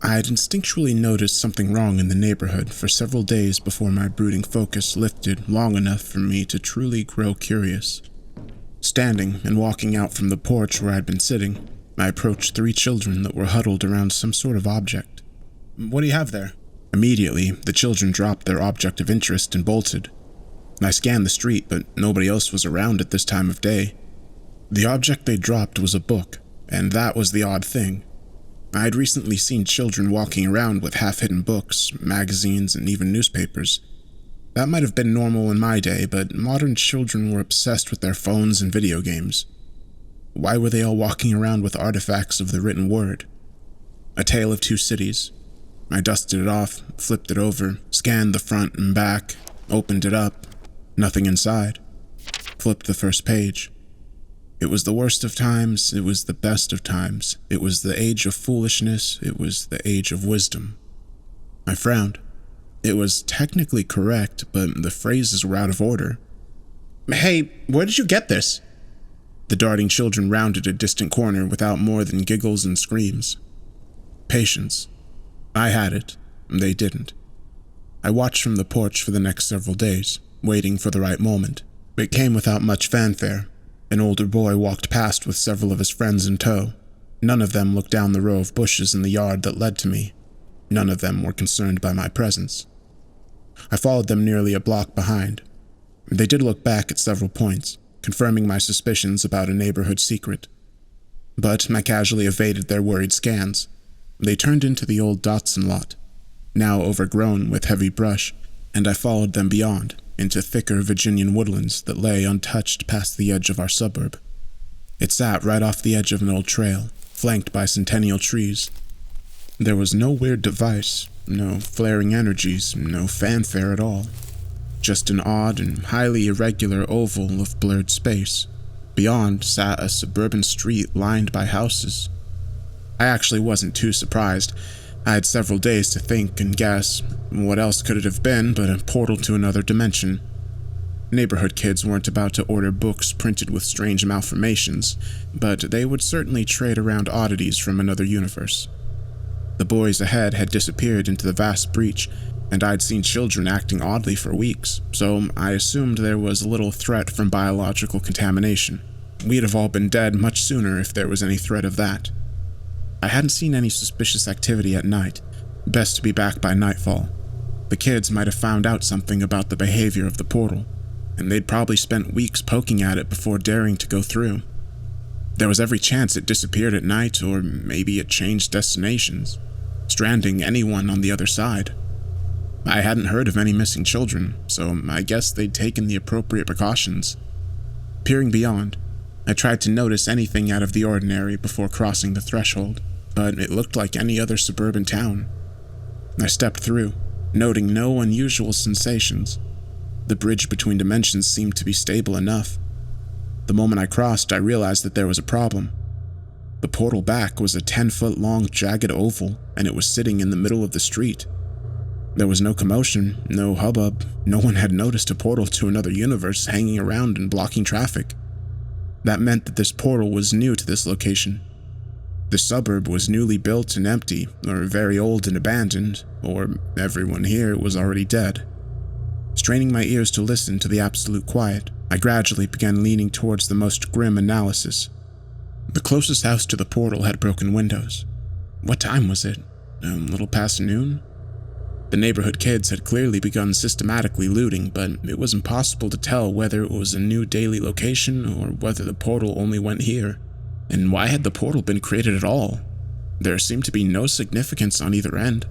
I had instinctually noticed something wrong in the neighborhood for several days before my brooding focus lifted long enough for me to truly grow curious. Standing and walking out from the porch where I'd been sitting, I approached 3 children that were huddled around some sort of object. "What do you have there?" Immediately, the children dropped their object of interest and bolted. I scanned the street, but nobody else was around at this time of day. The object they dropped was a book, and that was the odd thing. I had recently seen children walking around with half-hidden books, magazines, and even newspapers. That might have been normal in my day, but modern children were obsessed with their phones and video games. Why were they all walking around with artifacts of the written word? A Tale of Two Cities. I dusted it off, flipped it over, scanned the front and back, opened it up. Nothing inside. Flipped the first page. It was the worst of times, it was the best of times. It was the age of foolishness, it was the age of wisdom. I frowned. It was technically correct, but the phrases were out of order. "Hey, where did you get this?" The darting children rounded a distant corner without more than giggles and screams. Patience. I had it, they didn't. I watched from the porch for the next several days, waiting for the right moment. It came without much fanfare. An older boy walked past with several of his friends in tow. None of them looked down the row of bushes in the yard that led to me. None of them were concerned by my presence. I followed them nearly a block behind. They did look back at several points, confirming my suspicions about a neighborhood secret. But I casually evaded their worried scans. They turned into the old Dotson lot, now overgrown with heavy brush, and I followed them beyond, into thicker Virginian woodlands that lay untouched past the edge of our suburb. It sat right off the edge of an old trail, flanked by centennial trees. There was no weird device, no flaring energies, no fanfare at all. Just an odd and highly irregular oval of blurred space. Beyond sat a suburban street lined by houses. I actually wasn't too surprised. I had several days to think and guess. What else could it have been but a portal to another dimension? Neighborhood kids weren't about to order books printed with strange malformations, but they would certainly trade around oddities from another universe. The boys ahead had disappeared into the vast breach, and I'd seen children acting oddly for weeks, so I assumed there was little threat from biological contamination. We'd have all been dead much sooner if there was any threat of that. I hadn't seen any suspicious activity at night. Best to be back by nightfall. The kids might have found out something about the behavior of the portal, and they'd probably spent weeks poking at it before daring to go through. There was every chance it disappeared at night, or maybe it changed destinations, stranding anyone on the other side. I hadn't heard of any missing children, so I guess they'd taken the appropriate precautions. Peering beyond, I tried to notice anything out of the ordinary before crossing the threshold, but it looked like any other suburban town. I stepped through, noting no unusual sensations. The bridge between dimensions seemed to be stable enough. The moment I crossed, I realized that there was a problem. The portal back was a 10-foot-long jagged oval, and it was sitting in the middle of the street. There was no commotion, no hubbub. No one had noticed a portal to another universe hanging around and blocking traffic. That meant that this portal was new to this location. The suburb was newly built and empty, or very old and abandoned, or everyone here was already dead. Straining my ears to listen to the absolute quiet, I gradually began leaning towards the most grim analysis. The closest house to the portal had broken windows. What time was it? A little past noon? The neighborhood kids had clearly begun systematically looting, but it was impossible to tell whether it was a new daily location or whether the portal only went here. And why had the portal been created at all? There seemed to be no significance on either end.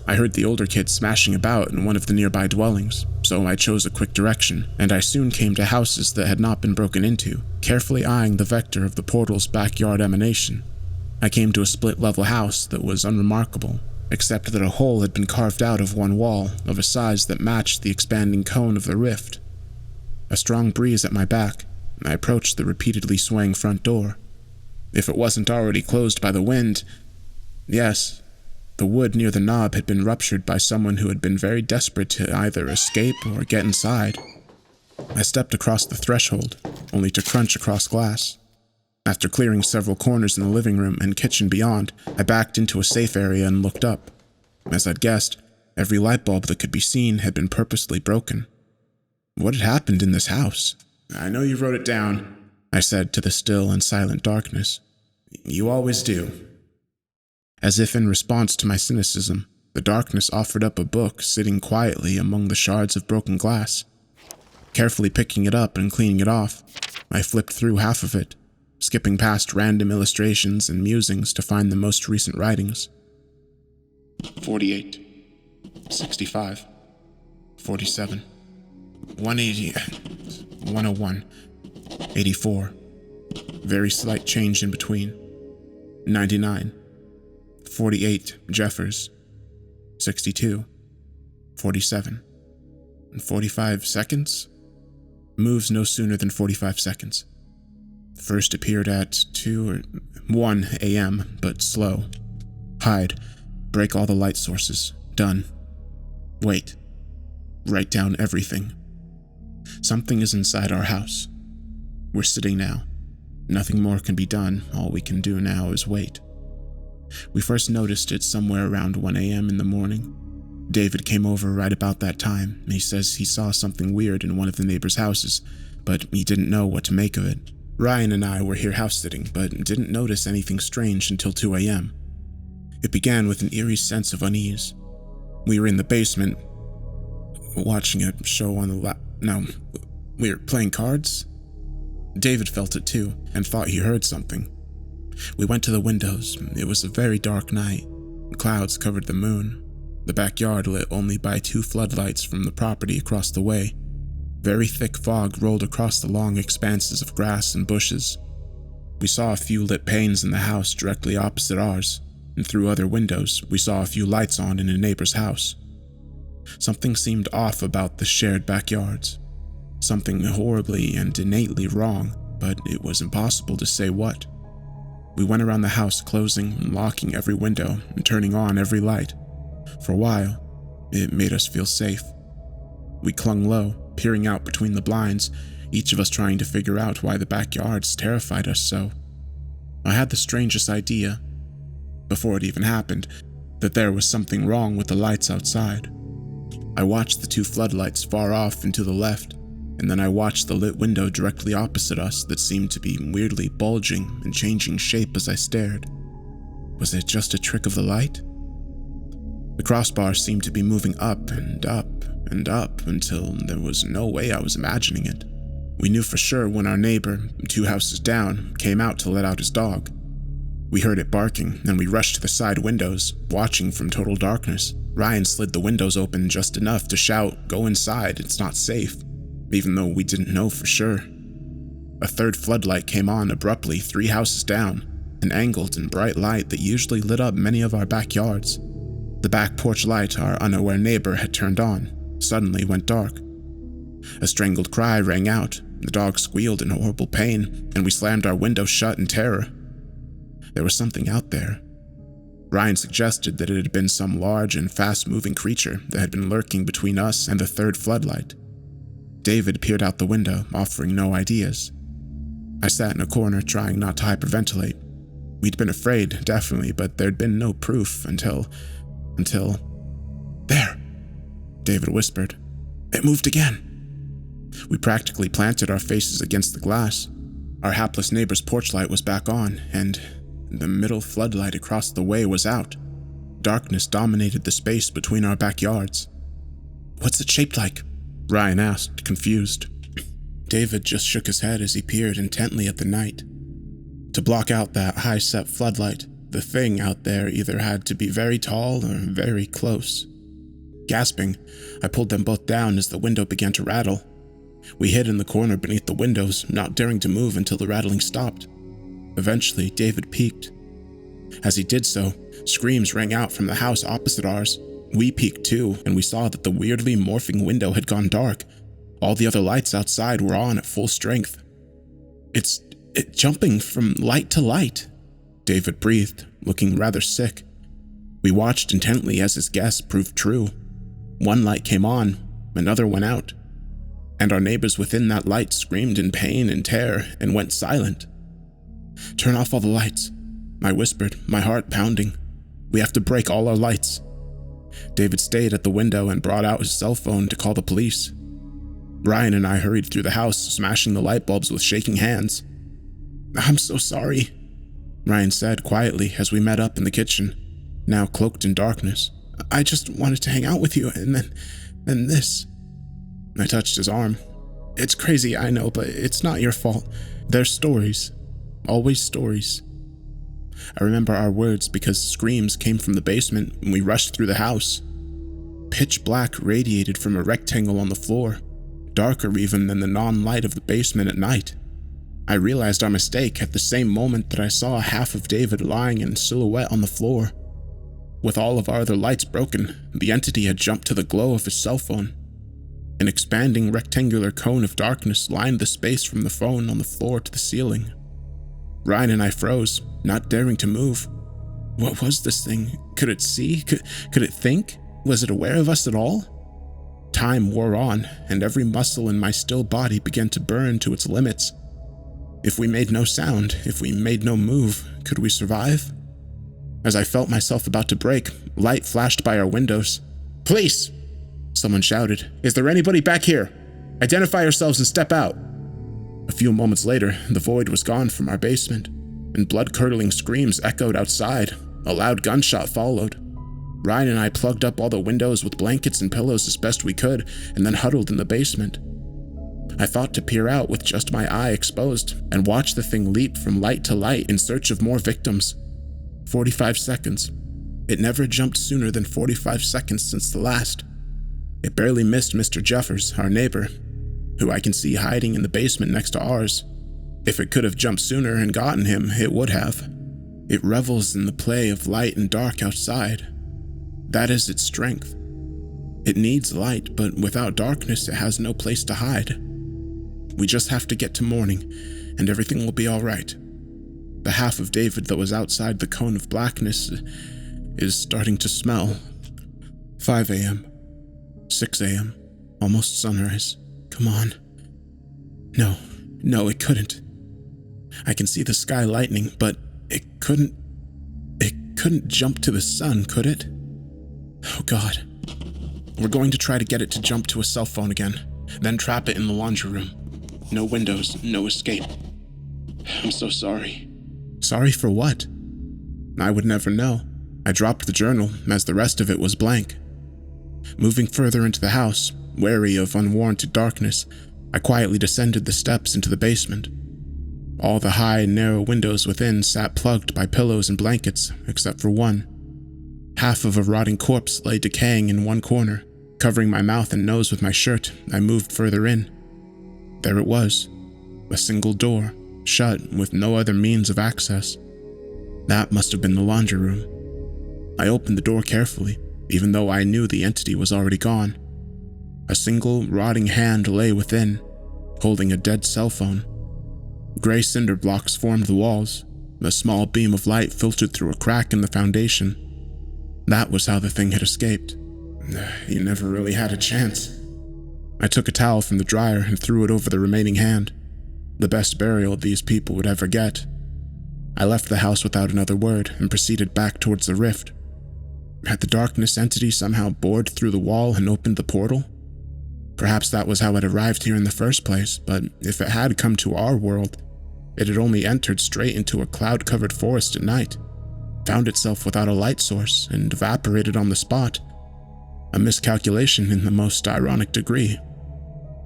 I heard the older kids smashing about in one of the nearby dwellings, so I chose a quick direction, and I soon came to houses that had not been broken into, carefully eyeing the vector of the portal's backyard emanation. I came to a split-level house that was unremarkable, except that a hole had been carved out of one wall of a size that matched the expanding cone of the rift. A strong breeze at my back, I approached the repeatedly swaying front door. If it wasn't already closed by the wind, yes, the wood near the knob had been ruptured by someone who had been very desperate to either escape or get inside. I stepped across the threshold, only to crunch across glass. After clearing several corners in the living room and kitchen beyond, I backed into a safe area and looked up. As I'd guessed, every light bulb that could be seen had been purposely broken. What had happened in this house? "I know you wrote it down," I said to the still and silent darkness. "You always do." As if in response to my cynicism, the darkness offered up a book sitting quietly among the shards of broken glass. Carefully picking it up and cleaning it off, I flipped through half of it, skipping past random illustrations and musings to find the most recent writings. 48, 65, 47, 180, 101, 84, very slight change in between, 99, 48, Jeffers, 62, 47, and 45 seconds? Moves no sooner than 45 seconds. First appeared at 2 or 1 a.m., but slow. Hide. Break all the light sources. Done. Wait. Write down everything. Something is inside our house. We're sitting now. Nothing more can be done. All we can do now is wait. We first noticed it somewhere around 1 a.m. in the morning. David came over right about that time. He says he saw something weird in one of the neighbors' houses, but he didn't know what to make of it. Ryan and I were here house-sitting, but didn't notice anything strange until 2 a.m. It began with an eerie sense of unease. We were in the basement, watching a show on the we were playing cards. David felt it too, and thought he heard something. We went to the windows. It was a very dark night. Clouds covered the moon. The backyard lit only by 2 floodlights from the property across the way. Very thick fog rolled across the long expanses of grass and bushes. We saw a few lit panes in the house directly opposite ours, and through other windows, we saw a few lights on in a neighbor's house. Something seemed off about the shared backyards. Something horribly and innately wrong, but it was impossible to say what. We went around the house, closing and locking every window and turning on every light. For a while, it made us feel safe. We clung low, peering out between the blinds, each of us trying to figure out why the backyards terrified us so. I had the strangest idea, before it even happened, that there was something wrong with the lights outside. I watched the 2 floodlights far off and to the left, and then I watched the lit window directly opposite us that seemed to be weirdly bulging and changing shape as I stared. Was it just a trick of the light? The crossbar seemed to be moving up and up and up until there was no way I was imagining it. We knew for sure when our neighbor, 2 houses down, came out to let out his dog. We heard it barking, and we rushed to the side windows, watching from total darkness. Ryan slid the windows open just enough to shout, "Go inside, it's not safe," even though we didn't know for sure. A 3rd floodlight came on abruptly 3 houses down, an angled and bright light that usually lit up many of our backyards. The back porch light our unaware neighbor had turned on suddenly went dark. A strangled cry rang out, the dog squealed in horrible pain, and we slammed our window shut in terror. There was something out there. Ryan suggested that it had been some large and fast-moving creature that had been lurking between us and the 3rd floodlight. David peered out the window, offering no ideas. I sat in a corner trying not to hyperventilate. We'd been afraid, definitely, but there'd been no proof until... "There," David whispered. "It moved again." We practically planted our faces against the glass. Our hapless neighbor's porch light was back on, and the middle floodlight across the way was out. Darkness dominated the space between our backyards. "What's it shaped like?" Ryan asked, confused. David just shook his head as he peered intently at the night. To block out that high-set floodlight, the thing out there either had to be very tall or very close. Gasping, I pulled them both down as the window began to rattle. We hid in the corner beneath the windows, not daring to move until the rattling stopped. Eventually, David peeked. As he did so, screams rang out from the house opposite ours. We peeked too, and we saw that the weirdly morphing window had gone dark. All the other lights outside were on at full strength. It's jumping from light to light," David breathed, looking rather sick. We watched intently as his guess proved true. One light came on, another went out, and our neighbors within that light screamed in pain and terror and went silent. Turn off all the lights," I whispered, my heart pounding. "We have to break all our lights." David stayed at the window and brought out his cell phone to call the police. Ryan and I hurried through the house, smashing the light bulbs with shaking hands. "I'm so sorry," Ryan said quietly as we met up in the kitchen, now cloaked in darkness. "I just wanted to hang out with you, and then this." I touched his arm. "It's crazy, I know, but it's not your fault. There's stories. Always stories." I remember our words because screams came from the basement when we rushed through the house. Pitch black radiated from a rectangle on the floor, darker even than the non-light of the basement at night. I realized our mistake at the same moment that I saw half of David lying in silhouette on the floor. With all of our other lights broken, the entity had jumped to the glow of his cell phone. An expanding rectangular cone of darkness lined the space from the phone on the floor to the ceiling. Ryan and I froze, not daring to move. What was this thing? Could it see? Could it think? Was it aware of us at all? Time wore on, and every muscle in my still body began to burn to its limits. If we made no sound, if we made no move, could we survive? As I felt myself about to break, light flashed by our windows. "Police!" someone shouted. "Is there anybody back here? Identify yourselves and step out." A few moments later, the void was gone from our basement, and blood-curdling screams echoed outside. A loud gunshot followed. Ryan and I plugged up all the windows with blankets and pillows as best we could, and then huddled in the basement. I thought to peer out with just my eye exposed and watch the thing leap from light to light in search of more victims. 45 seconds. It never jumped sooner than 45 seconds since the last. It barely missed Mr. Jeffers, our neighbor, who I can see hiding in the basement next to ours. If it could have jumped sooner and gotten him, it would have. It revels in the play of light and dark outside. That is its strength. It needs light, but without darkness, it has no place to hide. We just have to get to morning, and everything will be all right. The half of David that was outside the cone of blackness is starting to smell. 5 a.m. 6 a.m. Almost sunrise. Come on. No, it couldn't. I can see the sky lightning, but it couldn't jump to the sun, could it? Oh God. We're going to try to get it to jump to a cell phone again, then trap it in the laundry room. No windows, no escape. I'm so sorry. Sorry for what? I would never know. I dropped the journal, as the rest of it was blank. Moving further into the house, wary of unwarranted darkness, I quietly descended the steps into the basement. All the high, narrow windows within sat plugged by pillows and blankets, except for one. Half of a rotting corpse lay decaying in one corner. Covering my mouth and nose with my shirt, I moved further in. There it was, a single door, shut with no other means of access. That must have been the laundry room. I opened the door carefully, even though I knew the entity was already gone. A single, rotting hand lay within, holding a dead cell phone. Gray cinder blocks formed the walls. A small beam of light filtered through a crack in the foundation. That was how the thing had escaped. You never really had a chance. I took a towel from the dryer and threw it over the remaining hand. The best burial these people would ever get. I left the house without another word and proceeded back towards the rift. Had the darkness entity somehow bored through the wall and opened the portal? Perhaps that was how it arrived here in the first place, but if it had come to our world, it had only entered straight into a cloud-covered forest at night, found itself without a light source, and evaporated on the spot. A miscalculation in the most ironic degree.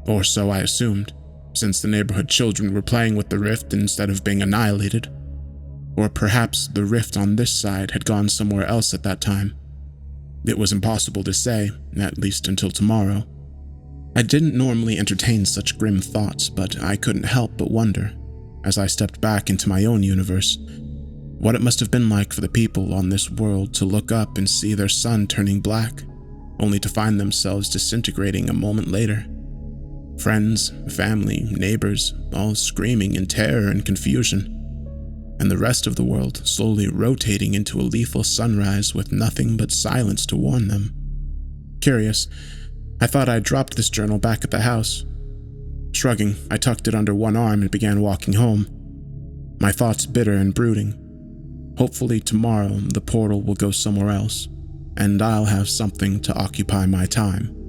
Or so I assumed, since the neighborhood children were playing with the rift instead of being annihilated. Or perhaps the rift on this side had gone somewhere else at that time. It was impossible to say, at least until tomorrow. I didn't normally entertain such grim thoughts, but I couldn't help but wonder, as I stepped back into my own universe, what it must have been like for the people on this world to look up and see their sun turning black, only to find themselves disintegrating a moment later. Friends, family, neighbors, all screaming in terror and confusion, and the rest of the world slowly rotating into a lethal sunrise with nothing but silence to warn them. Curious, I thought I'd dropped this journal back at the house. Shrugging, I tucked it under one arm and began walking home. my thoughts bitter and brooding. Hopefully tomorrow the portal will go somewhere else, and I'll have something to occupy my time.